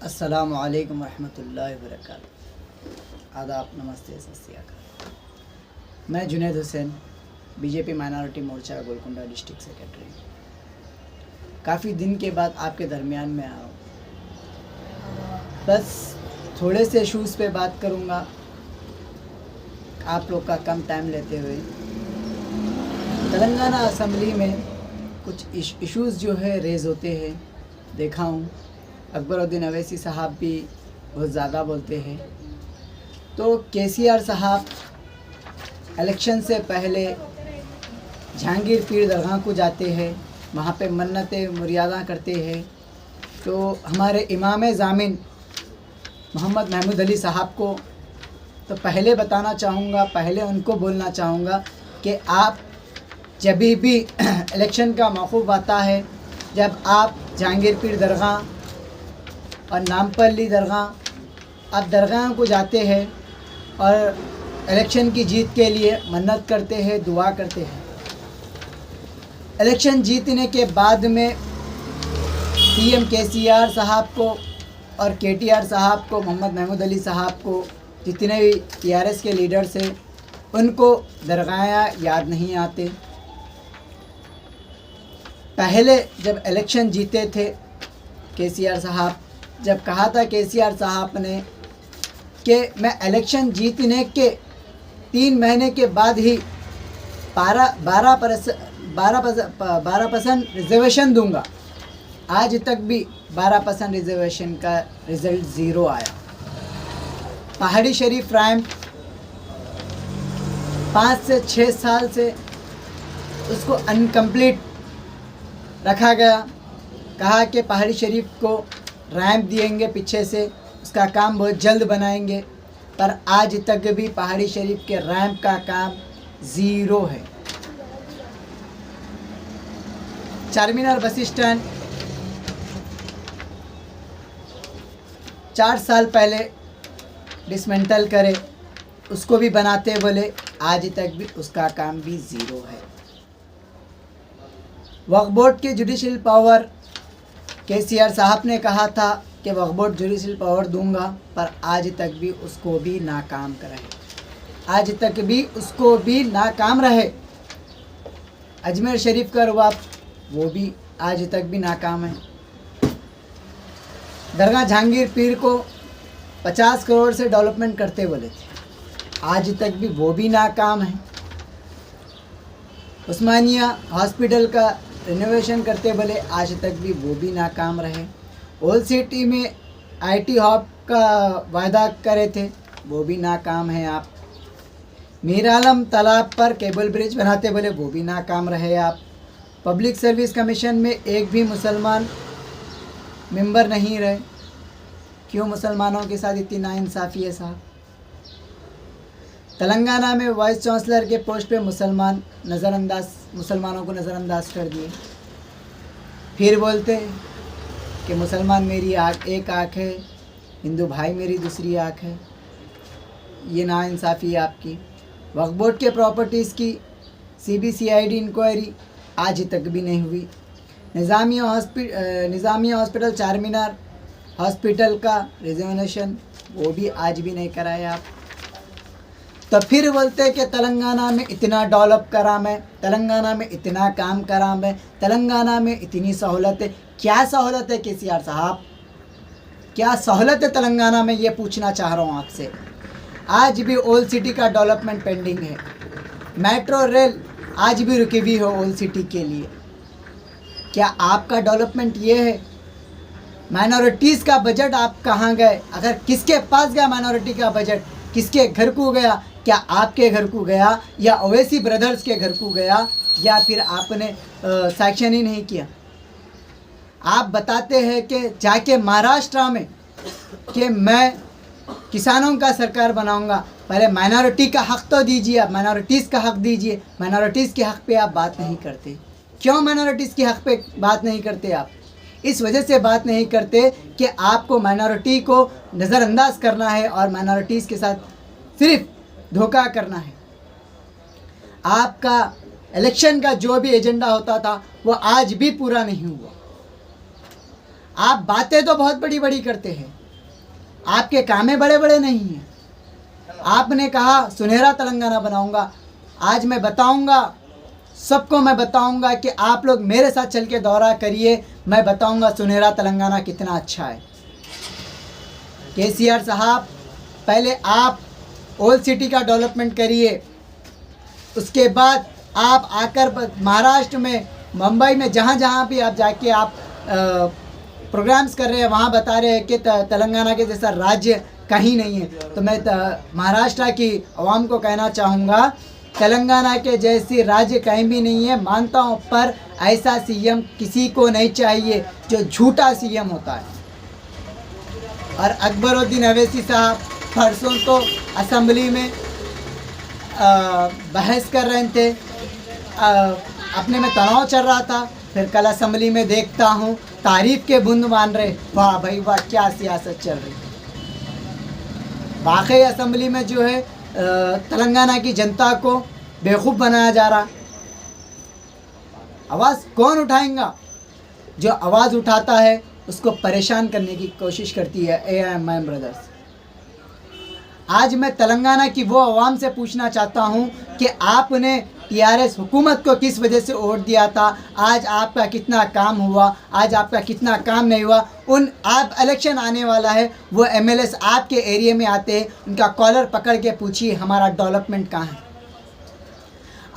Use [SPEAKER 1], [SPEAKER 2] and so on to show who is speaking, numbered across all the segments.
[SPEAKER 1] अस्सलामु अलैकुम वरहमतुल्लाहि वबरकातुहू। आदाब, नमस्ते, सत श्री अकाल। मैं जुनैद हुसैन, बीजेपी माइनॉरिटी मोर्चा गोलकुंडा डिस्ट्रिक्ट सेक्रेटरी। काफ़ी दिन के बाद आपके दरमियान में आया हूँ। बस थोड़े से इशूज़ पे बात करूँगा, आप लोग का कम टाइम लेते हुए। तेलंगाना असम्बली में कुछ इश्यूज़ जो है रेज़ होते हैं, देखा हूँ। अकबरुद्दीन अवैसी साहब भी बहुत ज़्यादा बोलते हैं। तो केसीआर साहब इलेक्शन से पहले जहांगीर पीर दरगाह को जाते हैं, वहाँ पे मन्नतें मुरादा करते हैं। तो हमारे इमाम ज़ामिन मोहम्मद महमूद अली साहब को तो पहले बताना चाहूँगा, पहले उनको बोलना चाहूँगा कि आप जब भी इलेक्शन का मौक़ूफ़ आता है, जब आप जहांगीर पीर दरगाह और नामपल्ली दरगाह आप दरगाह को जाते हैं और इलेक्शन की जीत के लिए मन्नत करते हैं, दुआ करते हैं। इलेक्शन जीतने के बाद में सीएम केसीआर साहब को और केटीआर साहब को, मोहम्मद महमूद अली साहब को, जितने भी टीआरएस के लीडर्स हैं, उनको दरगाह याद नहीं आते। पहले जब इलेक्शन जीते थे केसीआर साहब, जब कहा था केसीआर साहब ने कि मैं इलेक्शन जीतने के 3 महीने के बाद ही 12% रिजर्वेशन दूंगा, आज तक भी 12% रिजर्वेशन का रिज़ल्ट ज़ीरो आया। पहाड़ी शरीफ रैंप 5 से 6 साल से उसको अनकम्प्लीट रखा गया। कहा कि पहाड़ी शरीफ को रैंप देंगे पीछे से, उसका काम बहुत जल्द बनाएंगे, पर आज तक भी पहाड़ी शरीफ के रैंप का काम ज़ीरो है। चारमीनार बस स्टैंड 4 साल पहले डिसमेंटल करे, उसको भी बनाते बोले, आज तक भी उसका काम भी ज़ीरो है। वक्फ बोर्ड के जुडिशल पावर केसीआर साहब ने कहा था कि वक्फ बोर्ड जुडिशल पावर दूंगा, पर आज तक भी उसको भी नाकाम रहे, आज तक भी उसको भी नाकाम रहे। अजमेर शरीफ का रवाब, वो भी आज तक भी नाकाम है। दरगाह जहांगीर पीर को 50 करोड़ से डेवलपमेंट करते बोले थे, आज तक भी वो भी नाकाम है। उस्मानिया हॉस्पिटल का रिनोवेशन करते बोले, आज तक भी वो भी नाकाम रहे। ओल्ड सिटी में आईटी हब का वायदा करे थे, वो भी नाकाम है आप। मीर आलम तालाब पर केबल ब्रिज बनाते बोले, वो भी नाकाम रहे आप। पब्लिक सर्विस कमीशन में एक भी मुसलमान मेंबर नहीं रहे। क्यों मुसलमानों के साथ इतनी नाइंसाफ़ी है साहब? तेलंगाना में वाइस चांसलर के पोस्ट पे मुसलमानों को नज़रअंदाज कर दिए। फिर बोलते कि मुसलमान मेरी एक आँख है, हिंदू भाई मेरी दूसरी आँख है। ये नाइंसाफ़ी है आपकी। वक्फ बोर्ड के प्रॉपर्टीज़ की सीबीसीआईडी इंक्वायरी आज तक भी नहीं हुई। निज़ामिया हॉस्पिटल चारमीनार हॉस्पिटल का रिजर्वेशन, वो भी आज भी नहीं कराया आप। तो फिर बोलते कि तेलंगाना में इतना डेवलप करा मैं, तेलंगाना में इतना काम करा मैं, तेलंगाना में इतनी सहूलत है। क्या सहूलत है केसीआर साहब? क्या सहूलत है तेलंगाना में? ये पूछना चाह रहा हूँ आपसे। आज भी ओल्ड सिटी का डेवलपमेंट पेंडिंग है। मेट्रो रेल आज भी रुकी हुई है ओल्ड सिटी के लिए। क्या आपका डेवलपमेंट ये है? माइनॉरिटीज़ का बजट आप कहाँ गए? अगर किसके पास गया माइनॉरिटी का बजट, किसके घर को गया? क्या आपके घर को गया, या ओवैसी ब्रदर्स के घर को गया, या फिर आपने सैक्शन ही नहीं किया? आप बताते हैं कि जाके महाराष्ट्र में कि मैं किसानों का सरकार बनाऊंगा। पहले माइनॉरिटी का हक़ तो दीजिए, आप माइनॉरिटीज़ का हक़ दीजिए। माइनॉरिटीज़ के हक़ पे आप बात नहीं करते। क्यों माइनॉरिटीज़ के हक़ पे बात नहीं करते आप? इस वजह से बात नहीं करते कि आपको माइनॉरिटी को नज़रअंदाज करना है और माइनॉरिटीज़ के साथ सिर्फ धोखा करना है। आपका इलेक्शन का जो भी एजेंडा होता था, वो आज भी पूरा नहीं हुआ। आप बातें तो बहुत बड़ी बड़ी करते हैं, आपके कामें बड़े बड़े नहीं हैं। आपने कहा सुनहरा तेलंगाना बनाऊंगा। आज मैं बताऊंगा, सबको मैं बताऊंगा कि आप लोग मेरे साथ चल के दौरा करिए, मैं बताऊंगा सुनहरा तेलंगाना कितना अच्छा है। केसीआर साहब, पहले आप ओल्ड सिटी का डेवलपमेंट करिए, उसके बाद आप आकर महाराष्ट्र में, मुंबई में, जहाँ जहाँ भी आप जाके आप प्रोग्राम्स कर रहे हैं, वहाँ बता रहे हैं कि तेलंगाना के जैसा राज्य कहीं नहीं है। तो मैं महाराष्ट्र की आवाम को कहना चाहूँगा, तेलंगाना के जैसी राज्य कहीं भी नहीं है, मानता हूँ, पर ऐसा सीएम किसी को नहीं चाहिए जो झूठा सीएम होता है। और अकबरुद्दीन अवैसी साहब परसों तो असेंबली में बहस कर रहे थे, अपने में तनाव चल रहा था, फिर कल असेंबली में देखता हूँ तारीफ के बूंद मान रहे। वाह भाई वाह, क्या सियासत चल रही है। वाकई असेंबली में जो है तेलंगाना की जनता को बेवकूफ़ बनाया जा रहा। आवाज़ कौन उठाएगा? जो आवाज़ उठाता है उसको परेशान करने की कोशिश करती है AIMIM ब्रदर्स। आज मैं तेलंगाना की वो आवाम से पूछना चाहता हूँ कि आपने TRS हुकूमत को किस वजह से वोट दिया था? आज आपका कितना काम हुआ, आज आपका कितना काम नहीं हुआ? आप इलेक्शन आने वाला है, वो MLAs आपके एरिया में आते हैं, उनका कॉलर पकड़ के पूछिए हमारा डेवलपमेंट कहाँ है।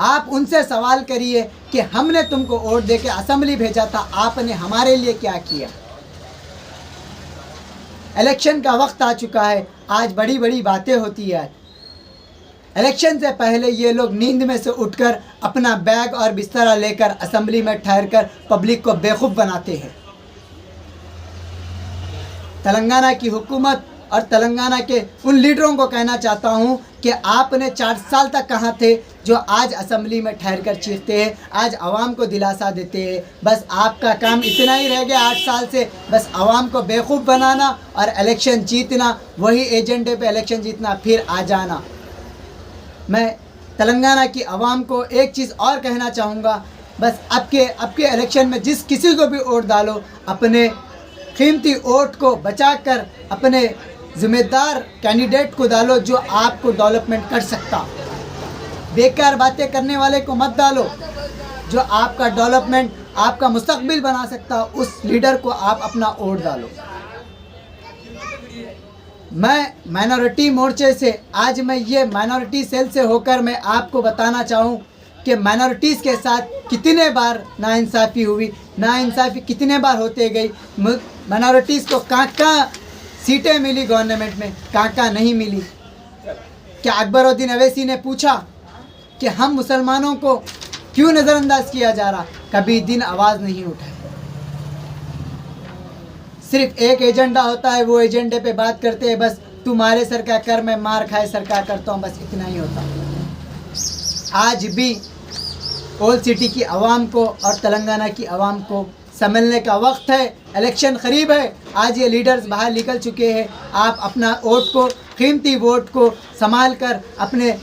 [SPEAKER 1] आप उनसे सवाल करिए कि हमने तुमको वोट दे के असेंबली भेजा था, आपने हमारे लिए क्या किया? इलेक्शन का वक्त आ चुका है, आज बड़ी बड़ी बातें होती है। इलेक्शन से पहले ये लोग नींद में से उठकर अपना बैग और बिस्तरा लेकर असेंबली में ठहरकर पब्लिक को बेवकूफ़ बनाते हैं। तेलंगाना की हुकूमत और तेलंगाना के उन लीडरों को कहना चाहता हूँ कि आपने 4 साल तक कहाँ थे जो आज असेंबली में ठहरकर चीखते हैं, आज आवाम को दिलासा देते हैं। बस आपका काम इतना ही रह गया 8 साल से, बस आवाम को बेवकूफ़ बनाना और इलेक्शन जीतना, वही एजेंडे पे इलेक्शन जीतना, फिर आ जाना। मैं तेलंगाना की आवाम को एक चीज़ और कहना चाहूँगा, बस आपके इलेक्शन में जिस किसी को भी वोट डालो, अपने कीमती वोट को बचाकर अपने ज़िम्मेदार कैंडिडेट को डालो जो आपको डेवलपमेंट कर सकता। बेकार बातें करने वाले को मत डालो, जो आपका डेवलपमेंट, आपका मुस्तकबिल बना सकता, उस लीडर को आप अपना वोट डालो। मैं माइनॉरिटी मोर्चे से, आज मैं ये माइनॉरिटी सेल से होकर मैं आपको बताना चाहूँ कि माइनॉरिटीज़ के साथ कितने बार नाइंसाफ़ी हुई, नाइंसाफ़ी कितने बार होते गई। माइनॉरिटीज़ को कहाँ सीटें मिली गवर्नमेंट में, कहाँ नहीं मिली। क्या अकबरुद्दीन अवैसी ने पूछा कि हम मुसलमानों को क्यों नज़रअंदाज किया जा रहा? कभी दिन आवाज़ नहीं उठाई। सिर्फ एक एजेंडा होता है, वो एजेंडे पे बात करते हैं, बस तुम्हारे सर का कर, मैं मार खाए सर का करता हूँ, बस इतना ही होता। आज भी ओल्ड सिटी की आवाम को और तेलंगाना की आवाम को संभलने का वक्त है। इलेक्शन करीब है, आज ये लीडर्स बाहर निकल चुके हैं। आप अपना वोट को, कीमती वोट को संभाल कर अपने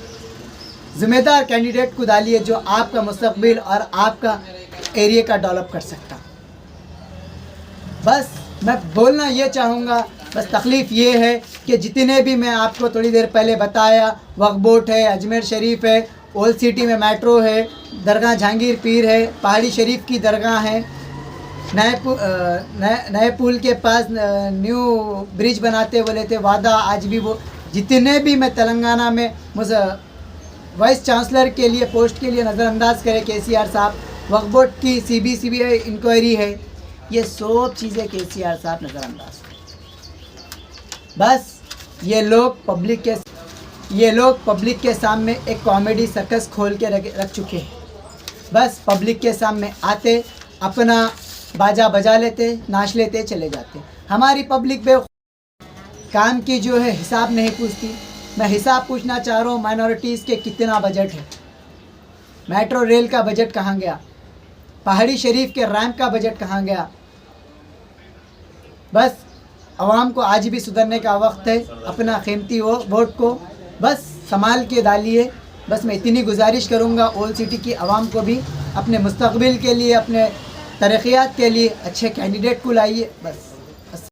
[SPEAKER 1] ज़िम्मेदार कैंडिडेट को डालिए जो आपका मुस्तकबिल और आपका एरिया का डेवलप कर सकता। बस मैं बोलना ये चाहूँगा, बस तकलीफ़ ये है कि जितने भी मैं आपको थोड़ी देर पहले बताया, वक्फ बोर्ड है, अजमेर शरीफ है, ओल्ड सिटी में मेट्रो है, दरगाह जहांगीर पीर है, पहाड़ी शरीफ की दरगाह है, नए पुल के पास न्यू ब्रिज बनाते बोले थे वादा, आज भी वो, जितने भी मैं तेलंगाना में वाइस चांसलर के लिए पोस्ट के लिए नज़रअंदाज करे केसीआर साहब, वक्फ बोर्ड की CBI इंक्वायरी है, ये सब चीज़ें केसीआर साहब नज़रअंदाज। बस ये लोग पब्लिक के सामने एक कॉमेडी सर्कस खोल के रख चुके हैं। बस पब्लिक के सामने आते, अपना बाजा बजा लेते, नाच लेते, चले जाते। हमारी पब्लिक काम की जो है हिसाब नहीं पूछती। मैं हिसाब पूछना चाह रहा हूँ, माइनॉरिटीज़ के कितना बजट है, मेट्रो रेल का बजट कहाँ गया, पहाड़ी शरीफ के रैंप का बजट कहाँ गया। बस आवाम को आज भी सुधरने का वक्त है। अपना कीमती वोट को बस संभाल के डालिए। बस मैं इतनी गुजारिश करूँगा ओल्ड सिटी की आवाम को भी, अपने मुस्तकबिल के लिए, अपने तरक्यात के लिए अच्छे कैंडिडेट को लाइए, बस।